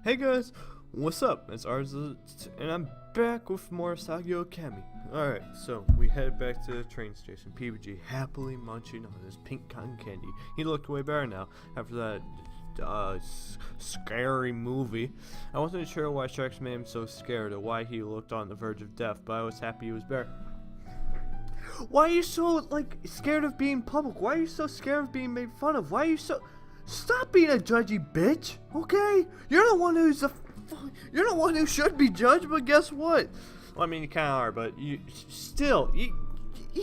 Hey guys, what's up? It's Arz, and I'm back with more Asagao Kami. Alright, so we head back to the train station. PBG happily munching on his pink cotton candy. He looked way better now after that scary movie. I wasn't sure why Sharks made him so scared or why he looked on the verge of death, but I was happy he was better. Why are you so, scared of being public? Why are you so scared of being made fun of? Why are you so... Stop being a judgy bitch, okay? You're the one who's you're the one who should be judged, but guess what? Well, I mean, you kind of are, but you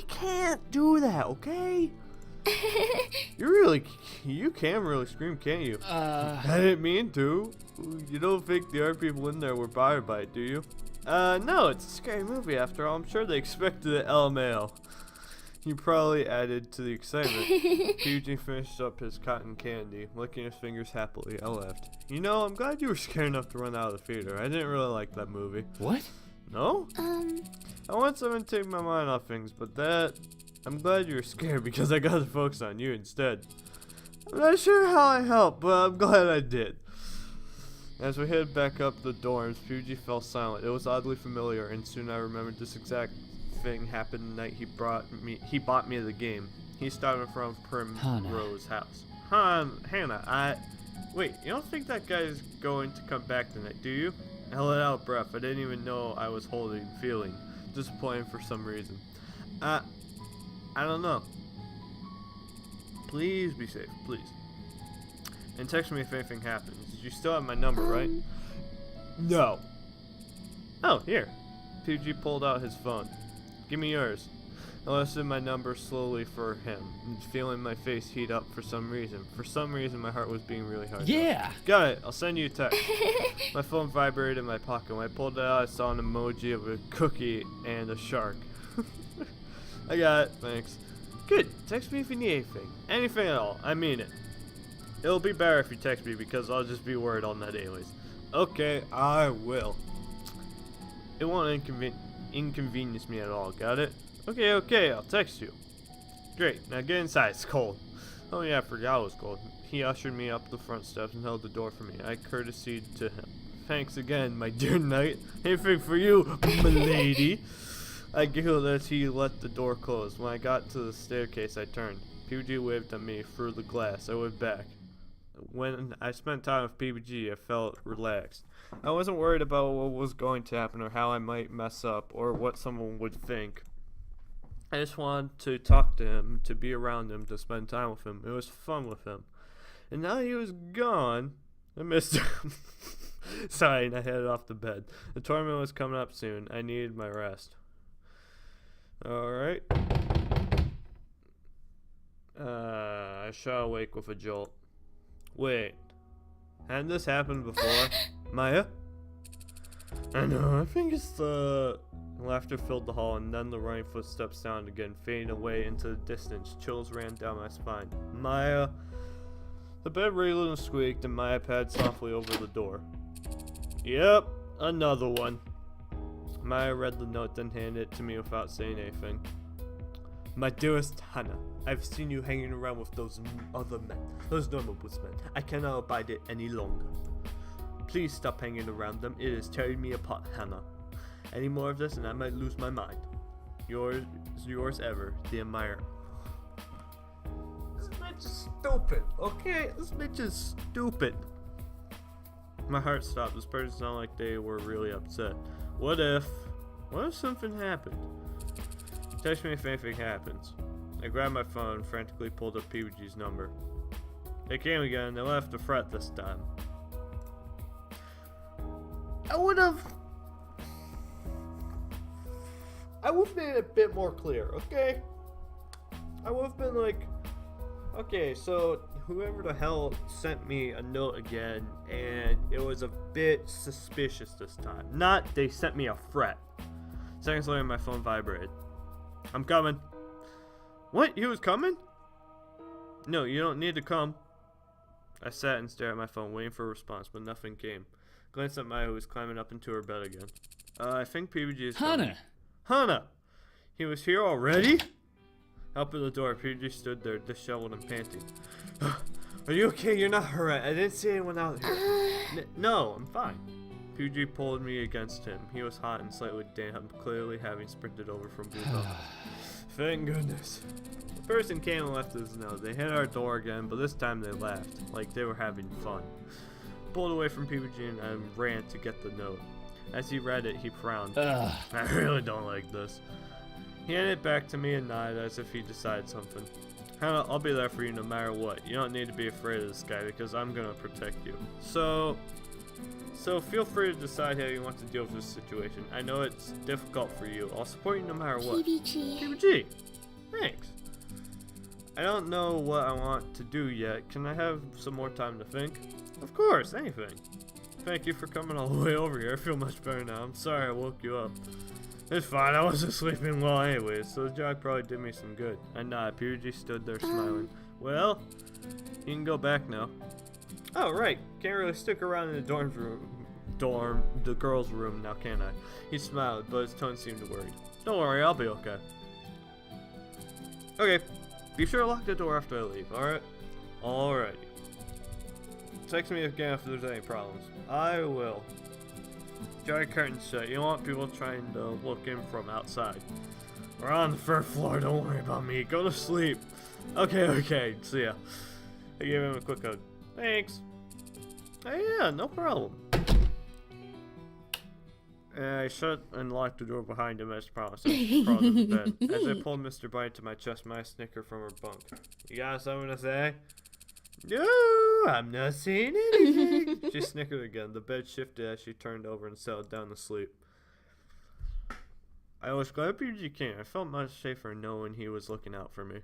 can't do that, okay? You can really scream, can't you? I didn't mean to. You don't think the other people in there were bothered by it, do you? No, it's a scary movie after all. I'm sure they expected it, LMAO. You probably added to the excitement. Eugene finished up his cotton candy, licking his fingers happily. I laughed. You know, I'm glad you were scared enough to run out of the theater. I didn't really like that movie. What? No? I want someone to take my mind off things, but I'm glad you were scared because I got to focus on you instead. I'm not sure how I helped, but I'm glad I did. As we headed back up the dorms, Fuji fell silent. It was oddly familiar, and soon I remembered this exact thing happened the night he bought me the game. He stopped in front of Primrose's house. Hannah, wait, you don't think that guy's going to come back tonight, do you? I let out a breath. I didn't even know I was feeling disappointed for some reason. I don't know. Please be safe, please. And text me if anything happens. You still have my number, right? No. Oh, here. PG pulled out his phone. Give me yours. I listed my number slowly for him, feeling my face heat up for some reason. For some reason, my heart was beating really hard. Yeah! Got it. I'll send you a text. My phone vibrated in my pocket. When I pulled it out, I saw an emoji of a cookie and a shark. I got it. Thanks. Good. Text me if you need anything. Anything at all. I mean it. It'll be better if you text me because I'll just be worried all night anyways. Okay, I will. It won't inconvenience me at all, got it? Okay, I'll text you. Great, now get inside, it's cold. Oh yeah, I forgot it was cold. He ushered me up the front steps and held the door for me. I courtesied to him. Thanks again, my dear knight. Anything for you, milady. I giggled as he let the door close. When I got to the staircase, I turned. PBG waved at me through the glass. I waved back. When I spent time with PBG, I felt relaxed. I wasn't worried about what was going to happen or how I might mess up or what someone would think. I just wanted to talk to him, to be around him, to spend time with him. It was fun with him. And now that he was gone, I missed him. Sorry, and I headed off to bed. The tournament was coming up soon. I needed my rest. Alright. I shot awake with a jolt. Wait, hadn't this happened before? Maya? I know, I think it's the... Laughter filled the hall and then the running footsteps sounded again, fading away into the distance. Chills ran down my spine. Maya... The bed wriggled and squeaked and Maya padded softly over the door. Yep, another one. Maya read the note then handed it to me without saying anything. My dearest Hannah, I've seen you hanging around with those other men, those normal men. I cannot abide it any longer. Please stop hanging around them. It is tearing me apart, Hannah. Any more of this and I might lose my mind. Yours ever, the admirer. This bitch is stupid, okay? This bitch is stupid. My heart stopped. This person sounded like they were really upset. What if something happened? Text me if anything happens. I grabbed my phone and frantically pulled up PBG's number. They came again. They left the fret this time. I would have made it a bit more clear, okay? I would have been like, okay, so whoever the hell sent me a note again, and it was a bit suspicious this time. Not they sent me a threat. Seconds later, my phone vibrated. I'm coming. What? He was coming? No, you don't need to come. I sat and stared at my phone, waiting for a response, but nothing came. Glanced at Maya, who was climbing up into her bed again. I think PBG is coming. Hannah! He was here already? Up at the door, PBG stood there, disheveled and panting. Are you okay? You're not hurt. I didn't see anyone out here. No, I'm fine. PG pulled me against him. He was hot and slightly damp, clearly having sprinted over from blue belt. Thank goodness. The person came and left his note. They hit our door again, but this time they laughed, like they were having fun. Pulled away from PG and ran to get the note. As he read it, he frowned. I really don't like this. He handed it back to me and nodded as if he decided something. I'll be there for you no matter what. You don't need to be afraid of this guy because I'm gonna protect you. So feel free to decide how you want to deal with this situation. I know it's difficult for you. I'll support you no matter what. PBG. Thanks. I don't know what I want to do yet. Can I have some more time to think? Of course, anything. Thank you for coming all the way over here. I feel much better now. I'm sorry I woke you up. It's fine. I wasn't sleeping well anyways, so the jog probably did me some good. I nodded. PBG stood there smiling. Well, you can go back now. Oh, right. Can't really stick around in the girls' room now, can I? He smiled, but his tone seemed worried. Don't worry, I'll be okay. Okay. Be sure to lock the door after I leave, alright? Alrighty. Text me again if there's any problems. I will. Dry curtains shut. You don't want people trying to look in from outside. We're on the first floor. Don't worry about me. Go to sleep. Okay. See ya. I gave him a quick hug. Thanks. Oh yeah, no problem. I shut and locked the door behind him as promised. I crawled into bed. As I pulled Mr. Bite to my chest, Maya snickered from her bunk. You got something to say? No, I'm not saying anything. She snickered again. The bed shifted as she turned over and settled down to sleep. I was glad PG came. I felt much safer knowing he was looking out for me.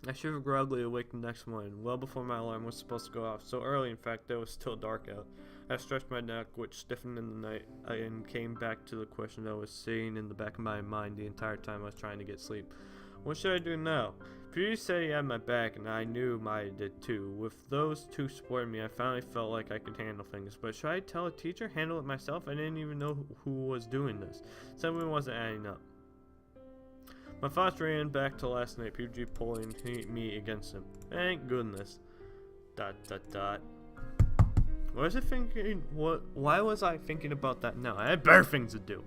I shivered groggily awake the next morning, well before my alarm was supposed to go off. So early, in fact, that it was still dark out. I stretched my neck, which stiffened in the night, and came back to the question that was sitting in the back of my mind the entire time I was trying to get sleep. What should I do now? Peter said he had my back, and I knew Maya did too. With those two supporting me, I finally felt like I could handle things. But should I tell a teacher? Handle it myself? I didn't even know who was doing this. Something wasn't adding up. My thoughts ran back to last night, PG pulling me against him. Thank goodness. ... What was I thinking? Why was I thinking about that now? I had better things to do.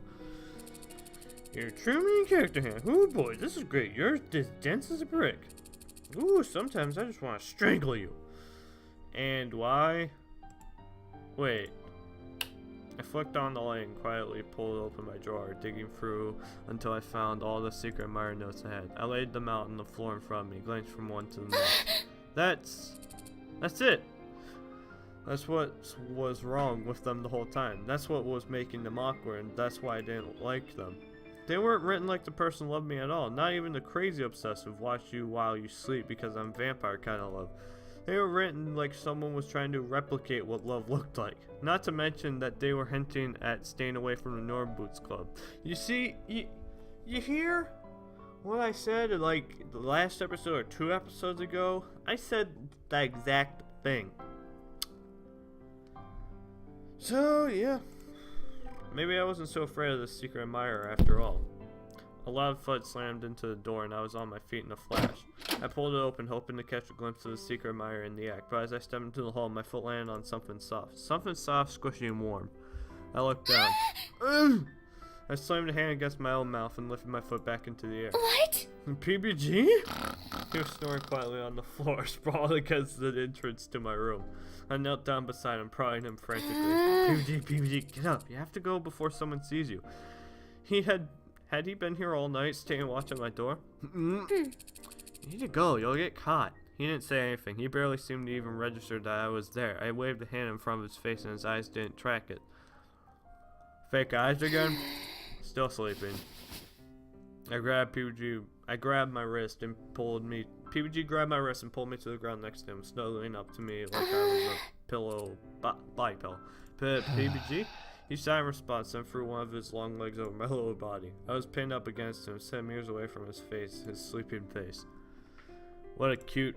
You're a true main character here. Ooh boy, this is great. You're as dense as a brick. Ooh, sometimes I just want to strangle you. And why? Wait. I flicked on the light and quietly pulled open my drawer, digging through until I found all the secret admirer notes I had. I laid them out on the floor in front of me, glanced from one to the next. That's it. That's what was wrong with them the whole time. That's what was making them awkward, and that's why I didn't like them. They weren't written like the person loved me at all. Not even the crazy obsessive watch you while you sleep because I'm vampire kind of love. They were written like someone was trying to replicate what love looked like. Not to mention that they were hinting at staying away from the Norm Boots Club. You see, you hear what I said like the last episode or 2 episodes ago? I said the exact thing. So, yeah. Maybe I wasn't so afraid of the secret admirer after all. A loud thud slammed into the door and I was on my feet in a flash. I pulled it open, hoping to catch a glimpse of the secret admirer in the act, but as I stepped into the hall, my foot landed on something soft. Something soft, squishy, and warm. I looked down. I slammed a hand against my own mouth and lifted my foot back into the air. What? PBG? He was snoring quietly on the floor, sprawled against the entrance to my room. I knelt down beside him, prodding him frantically. PBG, get up. You have to go before someone sees you. Had he been here all night, staying watch at my door? You need to go. You'll get caught. He didn't say anything. He barely seemed to even register that I was there. I waved a hand in front of his face and his eyes didn't track it. Fake eyes again? Still sleeping. I grabbed my wrist and pulled me. PBG grabbed my wrist and pulled me to the ground next to him, snuggling up to me like I was a body pillow. PBG? He sighed in response and threw one of his long legs over my lower body. I was pinned up against him, 7 meters away from his face, his sleeping face. What a cute...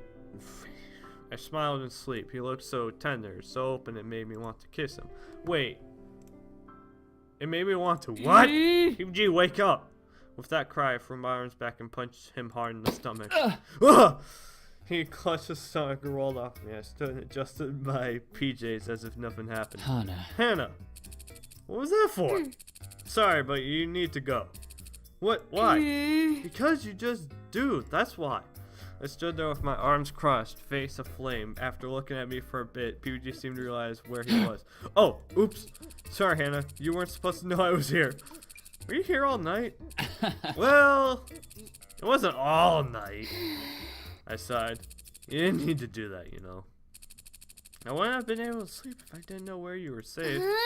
I smiled in sleep. He looked so tender, so open it made me want to kiss him. Wait. It made me want to what? PBG, wake up! With that cry, I threw my arms back and punched him hard in the stomach. He clutched his stomach and rolled off me. I stood and adjusted my PJs as if nothing happened. Hannah, what was that for? Sorry, but you need to go. What? Why? Because you just do. That's why. I stood there with my arms crossed, face aflame. After looking at me for a bit, PBG seemed to realize where he was. Oh, oops. Sorry, Hannah. You weren't supposed to know I was here. Were you here all night? Well, it wasn't all night. I sighed. You didn't need to do that, you know. I wouldn't have been able to sleep if I didn't know where you were safe. You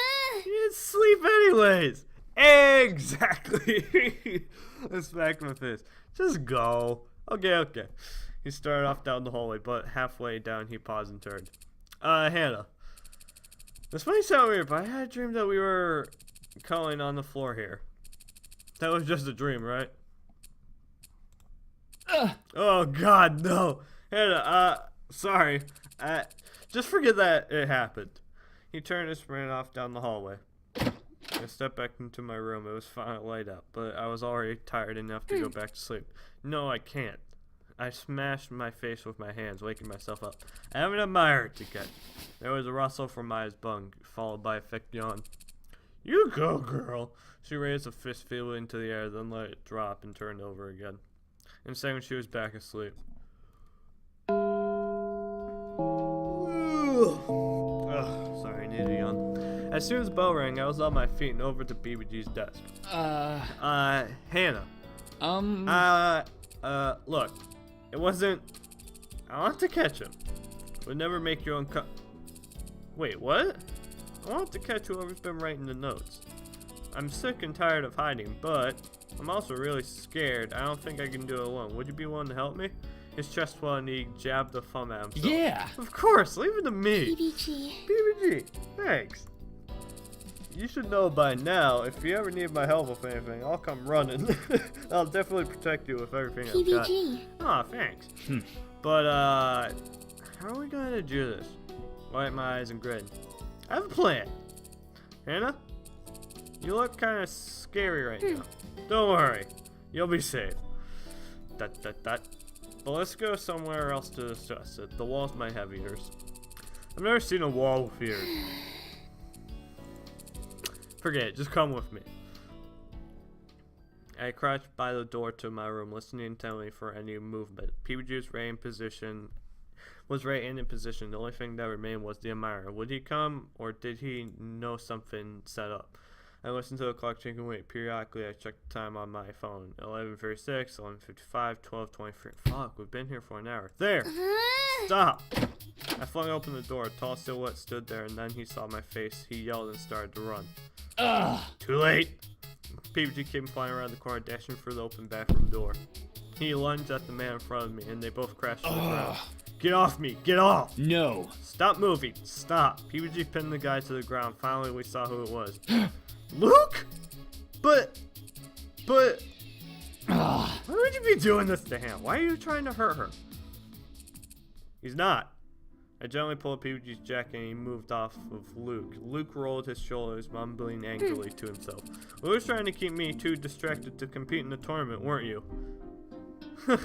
didn't sleep anyways. Exactly. I smacked my fist. Just go. Okay. He started off down the hallway, but halfway down he paused and turned. Hannah. This might sound weird, but I had a dream that we were cuddling on the floor here. That was just a dream, right? Oh God, no. Hannah, sorry. Just forget that it happened. He turned and ran off down the hallway. I stepped back into my room. It was finally light out, but I was already tired enough to go back to sleep. No, I can't. I smashed my face with my hands, waking myself up. I haven't admired to get. There was a rustle from Maya's bunk, followed by a thick yawn. You go, girl. She raised a fist feeling into the air, then let it drop and turned over again. In a second, she was back asleep. Sorry, I need a yawn. As soon as the bell rang, I was on my feet and over to BBG's desk. Hannah. Look. It wasn't... I want to catch him. Would never make you Wait, what? I want to catch whoever's been writing the notes. I'm sick and tired of hiding, but I'm also really scared. I don't think I can do it alone. Would you be willing to help me? His chest swelled and he jabbed the thumb at himself. Yeah! Of course, leave it to me. BBG. Thanks. You should know by now, if you ever need my help with anything, I'll come running. I'll definitely protect you with everything I've got. PBG. Aw, thanks. But, how are we gonna do this? Wipe my eyes and grin. I have a plan. Hannah? You look kind of scary right now. Don't worry. You'll be safe. But let's go somewhere else to discuss it. The walls might have ears. I've never seen a wall with ears. Forget it. Just come with me. I crouched by the door to my room, listening intently for any movement. PBG was right in position. The only thing that remained was the admirer. Would he come, or did he know something set up? I listened to the clock ticking away. Periodically, I checked the time on my phone. 11:36, 11:55, 12:23. Fuck, we've been here for an hour. There! Stop! I flung open the door. A tall silhouette stood there, and then he saw my face. He yelled and started to run. Too late! PBG came flying around the corner, dashing through the open bathroom door. He lunged at the man in front of me, and they both crashed to the ground. Get off me! Get off! No! Stop moving! Stop! PBG pinned the guy to the ground. Finally, we saw who it was. Luke? But... Why would you be doing this to him? Why are you trying to hurt her? He's not. I gently pulled PBG's jacket and he moved off of Luke. Luke rolled his shoulders, mumbling angrily to himself. Luke was trying to keep me too distracted to compete in the tournament, weren't you?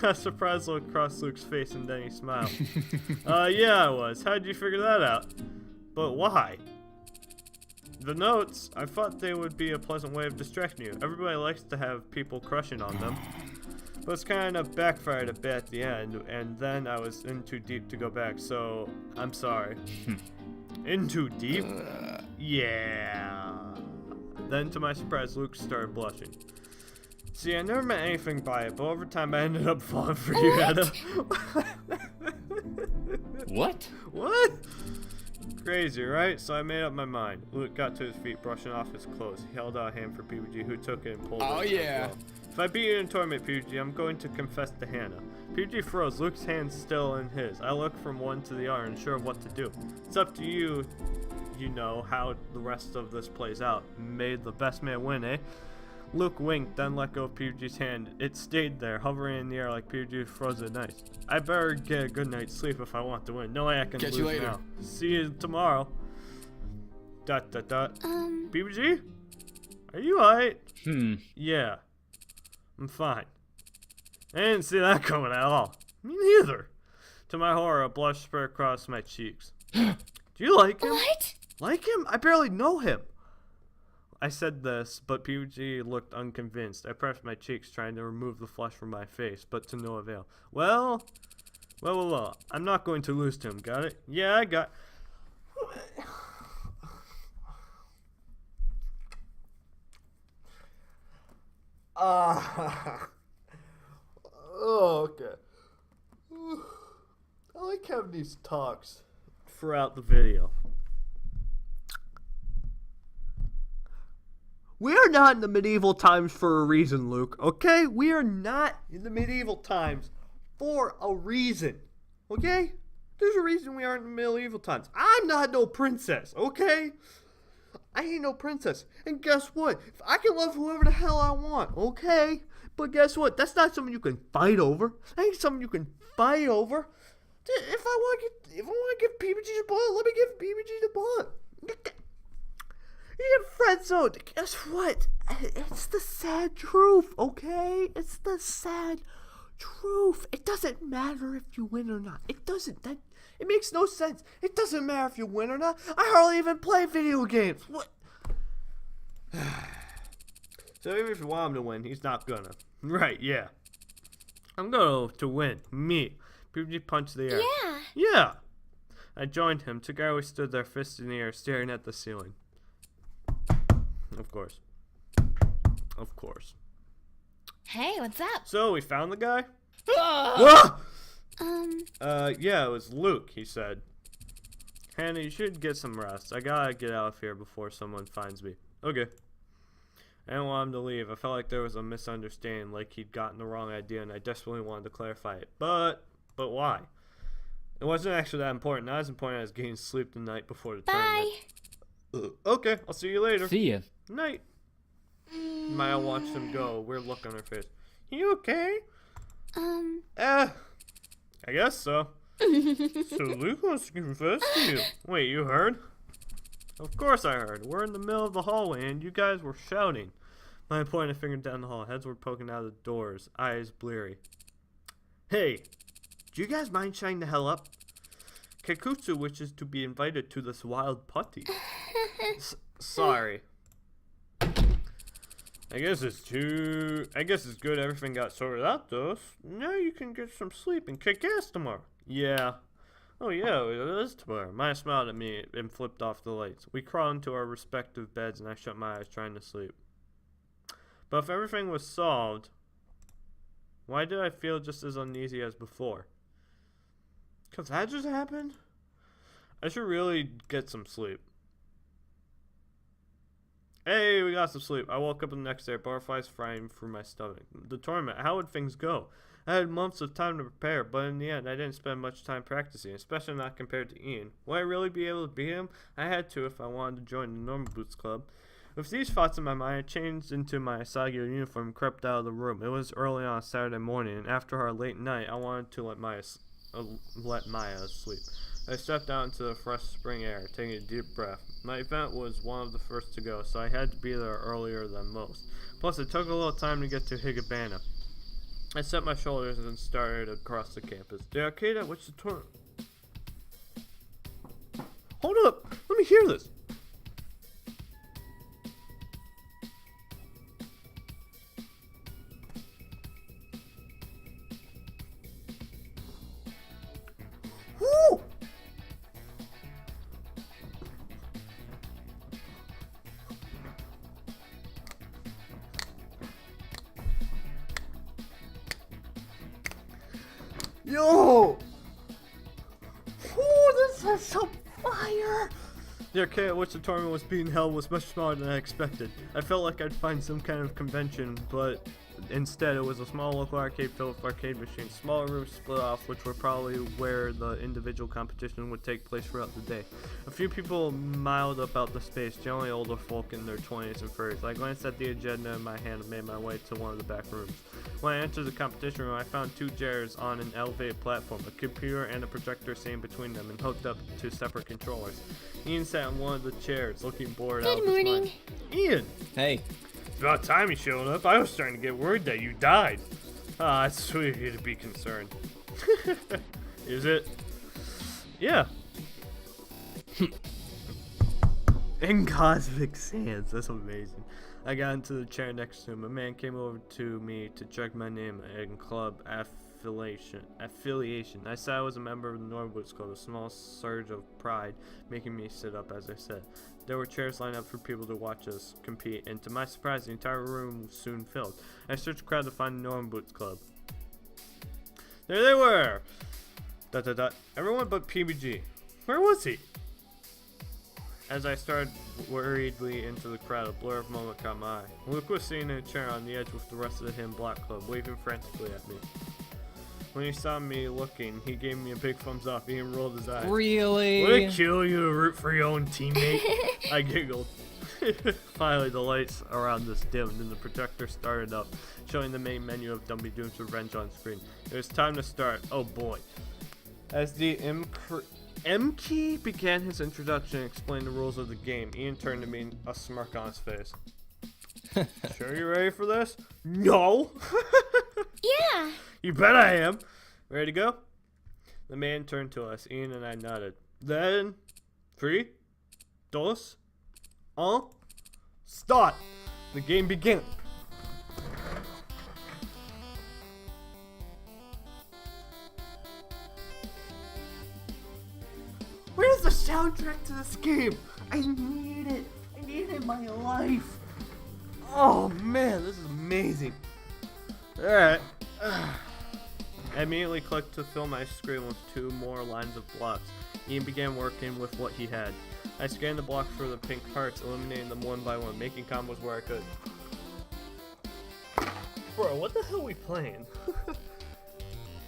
A surprised look crossed Luke's face and then he smiled. Yeah, I was. How'd you figure that out? But why? The notes, I thought they would be a pleasant way of distracting you. Everybody likes to have people crushing on them. But it's kind of backfired a bit at the end, and then I was in too deep to go back, so I'm sorry. In too deep? Yeah. Then to my surprise, Luke started blushing. See, I never meant anything by it, but over time I ended up falling for you, Hannah. What? What? Crazy, right? So I made up my mind. Luke got to his feet, brushing off his clothes. He held out a hand for PBG, who took it and pulled it. Oh, yeah. Well. If I beat you in a tournament, PBG, I'm going to confess to Hannah. PBG froze, Luke's hand still in his. I looked from one to the other, unsure of what to do. It's up to you, you know, how the rest of this plays out. May the best man win, eh? Luke winked, then let go of PBG's hand. It stayed there, hovering in the air like PBG froze it nice. I better get a good night's sleep if I want to win. No way I can lose now. See you tomorrow. ... PBG? Are you alright? Yeah. I'm fine. I didn't see that coming at all. Me neither. To my horror, a blush spread across my cheeks. Do you like him? What? Like him? I barely know him. I said this, but PG looked unconvinced. I pressed my cheeks, trying to remove the flush from my face, but to no avail. Well. I'm not going to lose to him, got it? Yeah, I got... Oh, okay. I like having these talks throughout the video. We are not in the medieval times for a reason, Luke, okay? We are not in the medieval times for a reason, okay? There's a reason we aren't in the medieval times. I'm not no princess, okay? I ain't no princess. And guess what? I can love whoever the hell I want, okay? But guess what? That's not something you can fight over. That ain't something you can fight over. If I want to give PBG the bullet, let me give PBG the bullet. You get friend zoned. Guess what? It's the sad truth, okay? It's the sad truth. It doesn't matter if you win or not. It doesn't. It makes no sense. It doesn't matter if you win or not. I hardly even play video games. What? So even if you want him to win, he's not gonna. Right, yeah. I'm going to win. Me. PBG punched the air. Yeah. Yeah. I joined him. Together we stood there, fists in the air, staring at the ceiling. Of course. Of course. Hey, what's up? So, we found the guy? Ah! Yeah, it was Luke, he said. Hannah, you should get some rest. I gotta get out of here before someone finds me. Okay. I didn't want him to leave. I felt like there was a misunderstanding, like he'd gotten the wrong idea, and I desperately wanted to clarify it. But why? It wasn't actually that important. Not as important as getting sleep the night before the tournament. Bye. Okay, I'll see you later. See ya. Night. Maya watched him go, a weird look on her face. You okay? I guess so. So Luke wants to confess to you. Wait, you heard? Of course I heard. We're in the middle of the hallway and you guys were shouting. Maya pointed a finger down the hall. Heads were poking out of the doors, eyes bleary. Hey, do you guys mind shutting the hell up? Kekutsu wishes to be invited to this wild putty. Sorry. I guess it's good everything got sorted out though. Now you can get some sleep and kick ass tomorrow. Yeah. Oh yeah, it is tomorrow. Maya smiled at me and flipped off the lights. We crawled into our respective beds and I shut my eyes trying to sleep. But if everything was solved, why did I feel just as uneasy as before? Cause that just happened? I should really get some sleep. Hey, we got some sleep. I woke up the next day, butterflies flying through my stomach. The tournament, how would things go? I had months of time to prepare, but in the end, I didn't spend much time practicing, especially not compared to Ian. Would I really be able to beat him? I had to if I wanted to join the Normal Boots Club. With these thoughts in my mind, I changed into my Asagao uniform and crept out of the room. It was early on Saturday morning, and after our late night, I wanted to let Maya sleep. I stepped out into the fresh spring air, taking a deep breath. My event was one of the first to go, so I had to be there earlier than most. Plus, it took a little time to get to Higabana. I set my shoulders and started across the campus. The arcade at which the tournament... Hold up! Let me hear this! Woo! Yo! Ooh, this is some fire! The arcade at which the tournament was being held was much smaller than I expected. I felt like I'd find some kind of convention, but instead it was a small local arcade filled with arcade machines. Smaller rooms split off, which were probably where the individual competition would take place throughout the day. A few people miled about the space, generally older folk in their 20s and 30s. I glanced at the agenda in my hand and made my way to one of the back rooms. When I entered the competition room, I found two chairs on an elevated platform, a computer and a projector sitting between them and hooked up to separate controllers. Ian sat in one of the chairs, looking bored out of his mind. Good morning. Ian! Hey. It's about time you showed up. I was starting to get worried that you died. Ah, it's sweet of you to be concerned. Is it? Yeah. In cosmic sands. That's amazing. I got into the chair next to him. A man came over to me to check my name and club affiliation. I said I was a member of the Norwoods Club, a small surge of pride making me sit up as I said. There were chairs lined up for people to watch us compete, and to my surprise, the entire room soon filled. I searched the crowd to find the Norwoods Club. There they were! ... Everyone but PBG. Where was he? As I started worriedly into the crowd, a blur of moment caught my eye. Luke was sitting in a chair on the edge with the rest of the Hidden Block Club, waving frantically at me. When he saw me looking, he gave me a big thumbs up. He rolled his eyes. Really? Would it kill you to root for your own teammate? I giggled. Finally, the lights around us dimmed and the projector started up, showing the main menu of Dumpy Doom's Revenge on screen. It was time to start. Oh boy. As the M-Key began his introduction and explained the rules of the game, Ian turned to me, a smirk on his face. Sure you're ready for this? No! Yeah. You bet I am. Ready to go? The man turned to us. Ian and I nodded. Then, 3, 2, 1, start! The game began. Where's the soundtrack to this game? I need it. I need it in my life. Oh man, this is amazing. Alright. I immediately clicked to fill my screen with 2 more lines of blocks. Ian began working with what he had. I scanned the blocks for the pink hearts, eliminating them one by one, making combos where I could. Bro, what the hell are we playing?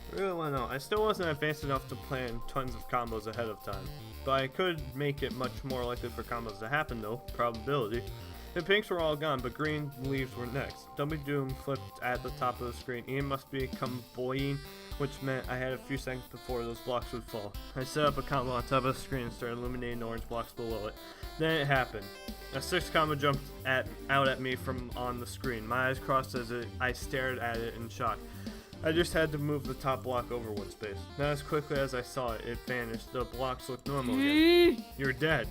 I really want to know. I still wasn't advanced enough to plan tons of combos ahead of time, but I could make it much more likely for combos to happen though, probability. The pinks were all gone, but green leaves were next. Dumpy Doom flipped at the top of the screen. Ian must become boying, which meant I had a few seconds before those blocks would fall. I set up a combo on top of the screen and started illuminating the orange blocks below it. Then it happened. A 6 combo jumped out at me from on the screen. My eyes crossed as I stared at it in shock. I just had to move the top block over one space. Not as quickly as I saw it, it vanished. The blocks looked normal again. You're dead.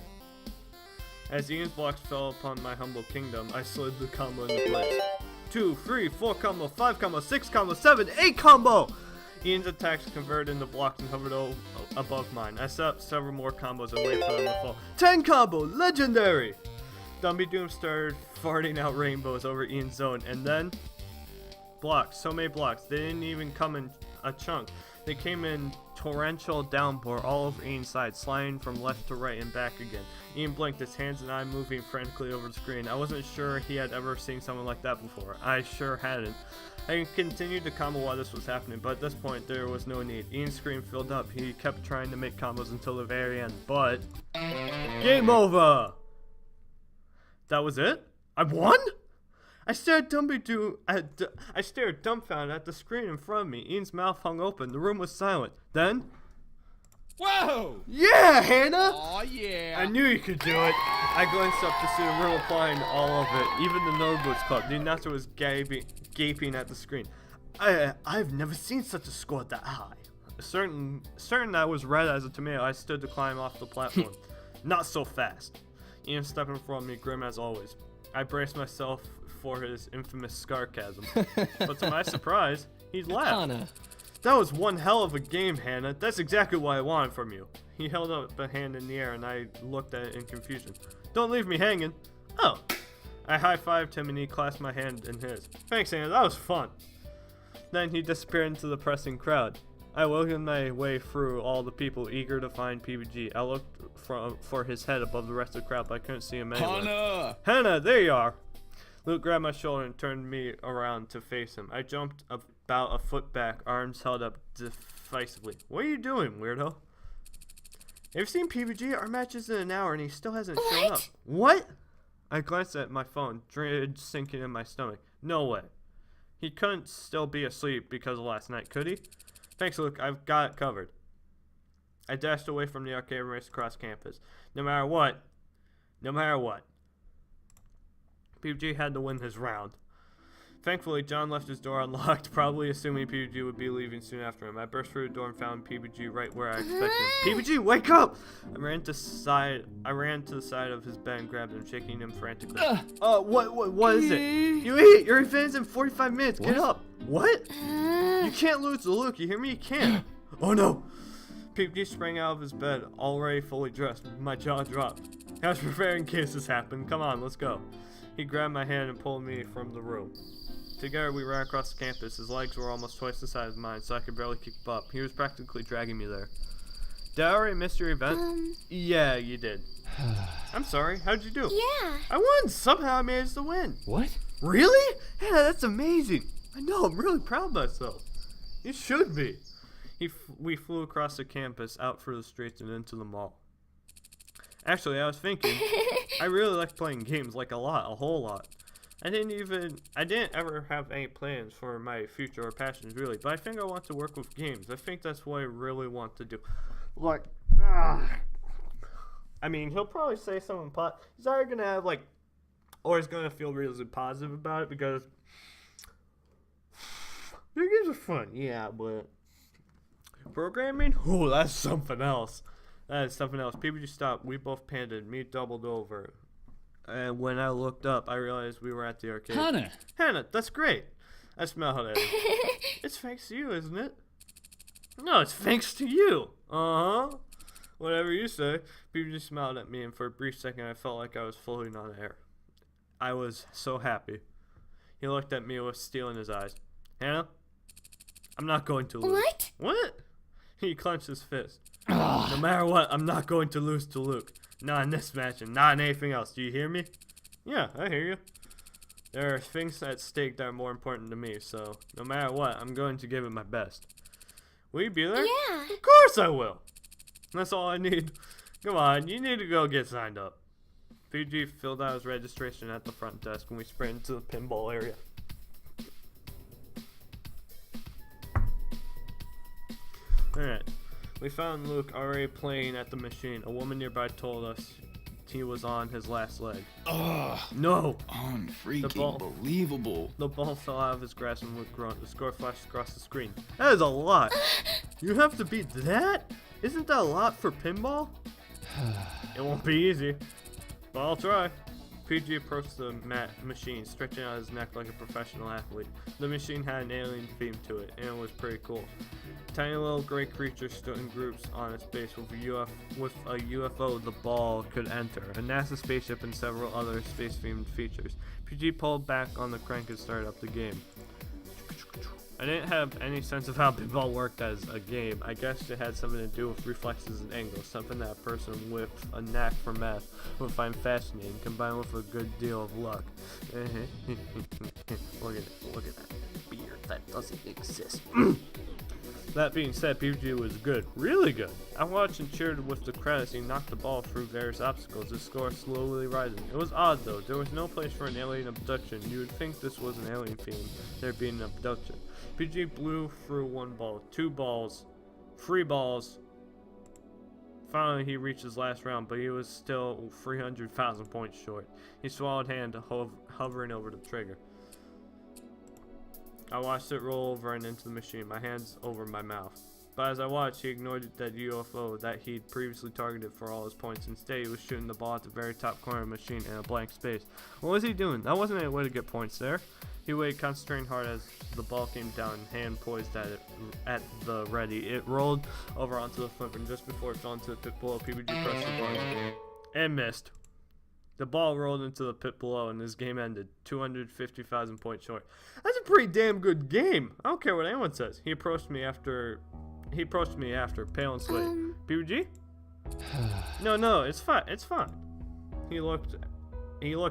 As Ian's blocks fell upon my humble kingdom, I slid the combo into place. 2, 3, 4 combo, 5 combo, 6 combo, 7, 8 combo! Ian's attacks converted into blocks and hovered above mine. I set up several more combos and waited for them to fall. 10 combo, legendary! Dumpy Doom started farting out rainbows over Ian's zone, and then... blocks, so many blocks. They didn't even come in a chunk. They came in torrential downpour all over Ian's side, sliding from left to right and back again. Ian blinked, his hands and I moving frantically over the screen. I wasn't sure he had ever seen someone like that before. I sure hadn't. I continued to combo while this was happening, but at this point there was no need. Ian's screen filled up. He kept trying to make combos until the very end, but... game over! That was it? I won? I stared dumbfounded at the screen in front of me. Ian's mouth hung open. The room was silent. Then... whoa! Yeah, Hannah! Aw, yeah! I knew you could do it. I glanced up to see the room applying all of it. Even the Notebooks Club. The announcer was gaping at the screen. I've never seen such a score that high. Certain I was red as a tomato, I stood to climb off the platform. Not so fast. Ian stepped in front of me, grim as always. I braced myself for his infamous sarcasm, but to my surprise, he laughed. That was one hell of a game, Hannah. That's exactly what I wanted from you. He held up a hand in the air, and I looked at it in confusion. Don't leave me hanging. Oh. I high-fived him, and he clasped my hand in his. Thanks, Hannah. That was fun. Then he disappeared into the pressing crowd. I woken my way through all the people eager to find PBG. I looked for his head above the rest of the crowd, but I couldn't see him anywhere. Hannah, there you are. Luke grabbed my shoulder and turned me around to face him. I jumped about a foot back, arms held up decisively. What are you doing, weirdo? Have you seen PBG? Our match is in an hour and he still hasn't shown up. What? I glanced at my phone, dread sinking in my stomach. No way. He couldn't still be asleep because of last night, could he? Thanks, Luke. I've got it covered. I dashed away from the arcade and raced across campus. No matter what, PBG had to win his round. Thankfully, John left his door unlocked, probably assuming PBG would be leaving soon after him. I burst through the door and found PBG right where I expected him. PBG, wake up! I ran to the side of his bed and grabbed him, shaking him frantically. What is it? You ate! Your event's in 45 minutes! Get up! What? You can't lose to Luke, you hear me? You can't! Oh no! PBG sprang out of his bed, already fully dressed. My jaw dropped. I was preparing in case this happened. Come on, let's go. He grabbed my hand and pulled me from the room. Together we ran across the campus. His legs were almost twice the size of mine, so I could barely keep up. He was practically dragging me there. Did I already miss your event? Yeah, you did. I'm sorry. How'd you do? Yeah. I won! Somehow I managed to win. What? Really? Yeah, that's amazing. I know, I'm really proud of myself. You should be. We flew across the campus, out through the streets, and into the mall. Actually, I was thinking, I really like playing games, like a whole lot. I didn't ever have any plans for my future or passions, really, but I think I want to work with games. I think that's what I really want to do. Like, I mean, he'll probably say something, he's either gonna have, like, or he's gonna feel really positive about it, because video games are fun, yeah, but programming? Oh, that's something else. That is something else. People just stopped. We both panted. Me doubled over. And when I looked up, I realized we were at the arcade. Hannah, that's great. I smiled at her. It's thanks to you, isn't it? No, it's thanks to you. Uh-huh. Whatever you say. People just smiled at me, and for a brief second, I felt like I was floating on air. I was so happy. He looked at me with steel in his eyes. Hannah, I'm not going to lose. What? What? He clenched his fist. No matter what, I'm not going to lose to Luke. Not in this match and not in anything else. Do you hear me? Yeah, I hear you. There are things at stake that are more important to me, so no matter what, I'm going to give it my best. Will you be there? Yeah. Of course I will. That's all I need. Come on, you need to go get signed up. PG filled out his registration at the front desk when we sprinted into the pinball area. Alright. We found Luke already playing at the machine. A woman nearby told us he was on his last leg. Ugh. No! Unfreaking believable. The ball fell out of his grasp and Luke groaned. The score flashed across the screen. That is a lot! You have to beat that? Isn't that a lot for pinball? It won't be easy, but I'll try. PG approached the machine, stretching out his neck like a professional athlete. The machine had an alien theme to it, and it was pretty cool. Tiny little gray creatures stood in groups on its base with a UFO the ball could enter, a NASA spaceship, and several other space-themed features. PG pulled back on the crank and started up the game. I didn't have any sense of how pinball worked as a game. I guess it had something to do with reflexes and angles, something that a person with a knack for math would find fascinating, combined with a good deal of luck. Look at that beard. That doesn't exist. That being said, PG was good. Really good. I watched and cheered with the crowd as he knocked the ball through various obstacles, his score slowly rising. It was odd though. There was no place for an alien abduction. You would think this was an alien theme, there being an abduction. PG blew through one ball, 2 balls, 3 balls. Finally, he reached his last round, but he was still 300,000 points short. He swallowed hand, hovering over the trigger. I watched it roll over and into the machine, my hands over my mouth. But as I watched, he ignored that UFO that he'd previously targeted for all his points. Instead, he was shooting the ball at the very top corner of the machine in a blank space. What was he doing? That wasn't any way to get points there. He waited, concentrating hard as the ball came down, hand poised at the ready. It rolled over onto the flip, and just before it fell into the pit below, PBG pressed the button and missed. The ball rolled into the pit below, and his game ended. 250,000 points short. That's a pretty damn good game. I don't care what anyone says. He approached me after, pale and sweaty. PBG? No, it's fine. It's fine. He looked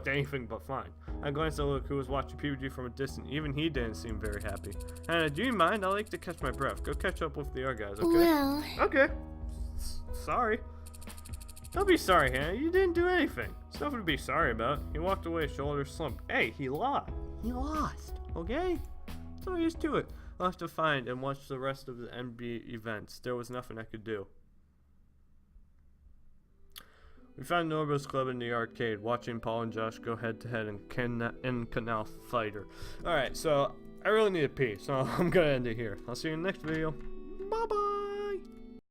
anything but fine. I glanced at Luke, who was watching PBG from a distance. Even he didn't seem very happy. Hannah, do you mind? I like to catch my breath. Go catch up with the other guys, okay? Well. Okay. Sorry. Don't be sorry, Hannah. You didn't do anything. It's nothing to be sorry about. He walked away, shoulders slumped. Hey, he lost. He lost. Okay? That's all there is to it. I'll have to find and watch the rest of the NB events. There was nothing I could do. We found Norbo's club in the arcade, watching Paul and Josh go head to head in Canal Fighter. Alright, so I really need to pee, so I'm gonna end it here. I'll see you in the next video. Bye bye!